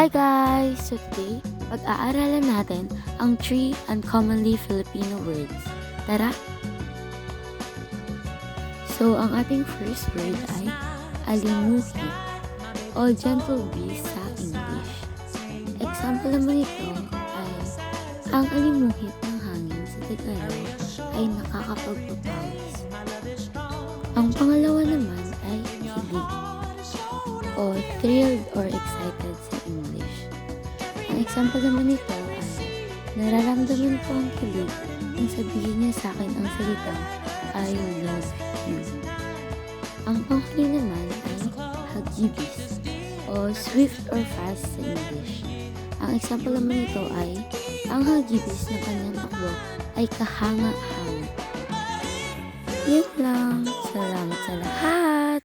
Hi guys! So today, pag-aaralan natin ang 3 uncommonly Filipino words. Tara! So, ang ating first word ay alimuhi o gentle breeze sa English. Example naman ito ay ang alimuhit ng hangin sa Tagalog ay nakakapagpapawis. Ang pangalawa naman ay kilig o thrilled or excited sa English. Ang example naman nito ay nararamdaman ko ang kilig nang sabihin niya sa akin ang salitang I love you. Ang panghuli naman ay hagibis o swift or fast sa English. Ang example naman nito ay ang hagibis ng kanyang takbo ay kahanga-hanga. Yan lang. Salamat sa lahat.